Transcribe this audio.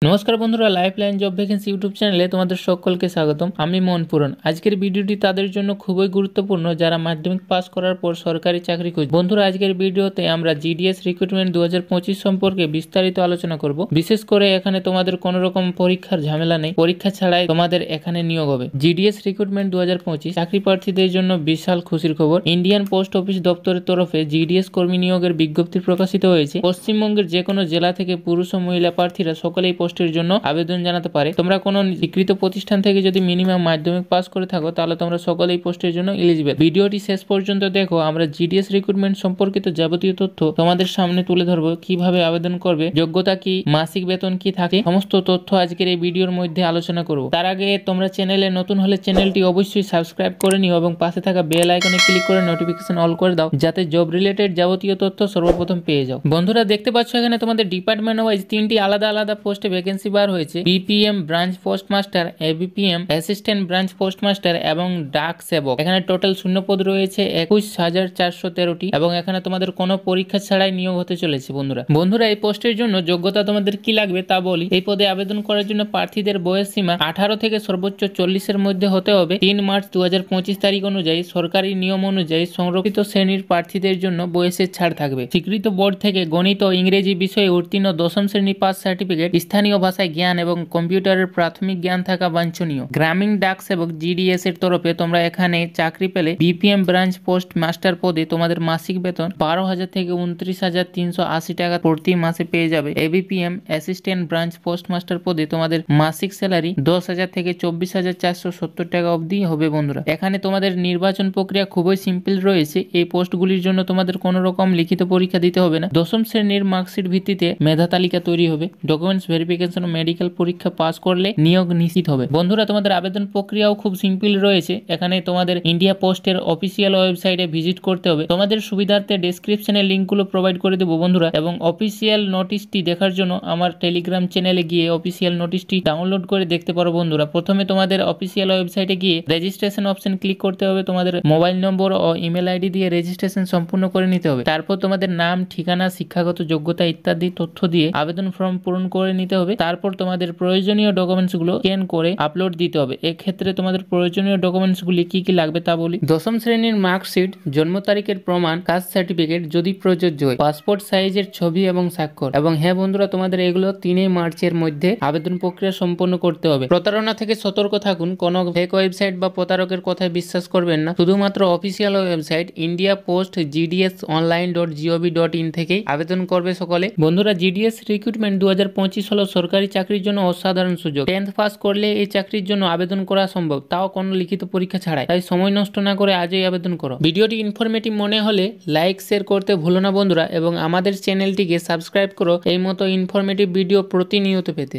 নমস্কার বন্ধুরা, lifeline job vacancy YouTube চ্যানেলে তোমাদের সকলকে স্বাগতম। আমি মোহন পুরান। আজকের ভিডিওটি তাদের জন্য খুবই গুরুত্বপূর্ণ যারা মাধ্যমিক পাস করার পর সরকারি চাকরি খুঁজছে। বন্ধুরা, আজকের ভিডিওতে আমরা জিডিএস রিক্রুটমেন্ট 2025 সম্পর্কে বিস্তারিত আলোচনা করব। বিশেষ করে এখানে তোমাদের কোনো রকম পরীক্ষার ঝামেলা নেই, পরীক্ষা ছাড়াই তোমাদের এখানে নিয়োগ হবে। জিডিএস রিক্রুটমেন্ট 2025 চাকরি প্রার্থীদের জন্য বিশাল খুশির খবর। ইন্ডিয়ান পোস্ট অফিস দপ্তরের তরফে জিডিএস কর্মী নিয়োগের বিজ্ঞপ্তি প্রকাশিত হয়েছে। পশ্চিমবঙ্গের যে কোনো জেলা থেকে পুরুষ ও মহিলা প্রার্থীরা সকলেই পোস্টের জন্য আবেদন জানাতে পারে। তোমরা কোনো স্বীকৃত প্রতিষ্ঠান থেকে যদি মিনিমাম মাধ্যমিক পাস করে থাকো তাহলে তোমরা সকলেই পোস্টের জন্য এলিজিবল। ভিডিওটি শেষ পর্যন্ত দেখো। আমরা জিডিএস রিক্রুটমেন্ট সম্পর্কিত যাবতীয় তথ্য তোমাদের সামনে তুলে ধরবো। কিভাবে আবেদন করবে, যোগ্যতা কি, মাসিক বেতন কি থাকে, সমস্ত তথ্য আজকের এই ভিডিওর মধ্যে আলোচনা করব। তার আগে তোমরা চ্যানেলে নতুন হলে চ্যানেলটি অবশ্যই সাবস্ক্রাইব করে নিও এবং পাশে থাকা বেল আইকনে ক্লিক করে নোটিফিকেশন অল করে দাও, যাতে জব রিলেটেড যাবতীয় তথ্য সর্বপ্রথম পেয়ে যাও। বন্ধুরা, দেখতে পাচ্ছ এখানে তোমাদের ডিপার্টমেন্ট ওয়াইজ তিনটি আলাদা আলাদা পোস্টে ভ্যাকেন্সি বার হয়েছে। BPM branch postmaster, ABPM assistant branch postmaster এবং ডাক সেবক। এখানে টোটাল শূন্যপদ রয়েছে 21,413টি এবং এখানে তোমাদের কোনো পরীক্ষা ছাড়াই নিয়োগ হতে চলেছে। বন্ধুরা এই পোস্টের জন্য যোগ্যতা তোমাদের কি লাগবে তা বলি। এই পদে আবেদন করার জন্য প্রার্থীদের বয়স সীমা 18 থেকে সর্বোচ্চ 40-এর মধ্যে হতে হবে। 3 মার্চ 2025 তারিখ অনুযায়ী সরকারি নিয়ম অনুযায়ী সংরক্ষিত শ্রেণীর প্রার্থীদের জন্য বয়সের ছাড় থাকবে। স্বীকৃত বোর্ড থেকে গণিত ও ইংরেজি বিষয়ে উত্তীর্ণ 10ম শ্রেণী পাস সার্টিফিকেট, স্থানীয় ভাষায় জ্ঞান এবং কম্পিউটারের প্রাথমিক জ্ঞান থাকা বাঞ্ছনীয়। গ্রামীণ ডাক সেবক জিডিএস এর তরফে তোমরা এখানে চাকরি পেলে বিপিএম ব্রাঞ্চ পোস্ট মাস্টার পদে তোমাদের মাসিক বেতন 12,000 থেকে 29,380 টাকা প্রতি মাসে পেয়ে যাবে। ABPM assistant branch post master পদে তোমাদের মাসিক স্যালারি 10,000 থেকে 24,470 টাকা অবধি হবে। বন্ধুরা, এখানে তোমাদের নির্বাচন প্রক্রিয়া খুবই সিম্পল রয়েছে। এই পোস্টগুলির জন্য তোমাদের কোনো রকম লিখিত পরীক্ষা দিতে হবে না। 10ম শ্রেণীর মার্কশিট ভিত্তিতে মেধা তালিকা তৈরি হবে। ডকুমেন্টস ভেরিফিকেশন ও মেডিকেল পরীক্ষা পাস করলে নিয়োগ নিশ্চিত হবে। বন্ধুরা, তোমাদের আবেদন প্রক্রিয়াও খুব সিম্পল রয়েছে। এখানে তোমাদের ইন্ডিয়া পোস্টের অফিসিয়াল ওয়েবসাইটে ভিজিট করতে হবে। তোমাদের সুবিধার্থে ডেসক্রিপশনে লিঙ্কগুলো প্রোভাইড করে দেবো বন্ধুরা, এবং অফিসিয়াল নোটিশটি দেখার জন্য আমার টেলিগ্রাম চ্যানেলে গিয়ে অফিসিয়াল নোটিশটি ডাউনলোড করে দেখতে পারো। বন্ধুরা, প্রথমে তোমাদের অফিসিয়াল ওয়েবসাইটে গিয়ে রেজিস্ট্রেশন অপশন ক্লিক করতে হবে। তোমাদের মোবাইল নম্বর ও ইমেল আইডি দিয়ে রেজিস্ট্রেশন সম্পূর্ণ করে নিতে হবে। তারপর তোমাদের নাম, ঠিকানা, শিক্ষাগত যোগ্যতা ইত্যাদি তথ্য দিয়ে আবেদন ফর্ম পূরণ করে নিতে হবে। তারপর তোমাদের প্রয়োজনীয় ডকুমেন্টসগুলো স্ক্যান করে আপলোড দিতে হবে। এক্ষেত্রে তোমাদের প্রয়োজনীয় ডকুমেন্টসগুলি কি কি লাগবে তা বলি। 10ম শ্রেণীর মার্কশিট, জন্ম তারিখের প্রমাণ, কাস্ট সার্টিফিকেট যদি প্রযোজ্য হয়, পাসপোর্ট সাইজের ছবি এবং স্বাক্ষর। এবং হ্যাঁ বন্ধুরা, তোমাদের এগুলো 3 মার্চের মধ্যে আবেদন প্রক্রিয়া সম্পন্ন করতে হবে। প্রতারণা থেকে সতর্ক থাকুন। কোনো ফেক ওয়েবসাইট বা প্রতারকের কথায় বিশ্বাস করবেন না। শুধুমাত্র official website India post GDS online.gov.in থেকেই আবেদন করবে সকলে। বন্ধুরা, জিডিএস রিক্রুটমেন্ট 2025 হলো সরকারি চাকরির জন্য অসাধারণ সুযোগ। 10th পাস করলে এই চাকরির জন্য আবেদন করা সম্ভব, তাও কোনো লিখিত পরীক্ষা ছাড়াই। তাই সময় নষ্ট না করে আজই আবেদন করো। ভিডিওটি ইনফরমেটিভ মনে হলে লাইক শেয়ার করতে ভুলো না বন্ধুরা, এবং আমাদের চ্যানেলটিকে সাবস্ক্রাইব করো এই মতো ইনফরমেটিভ ভিডিও প্রতিনিয়ত পেতে।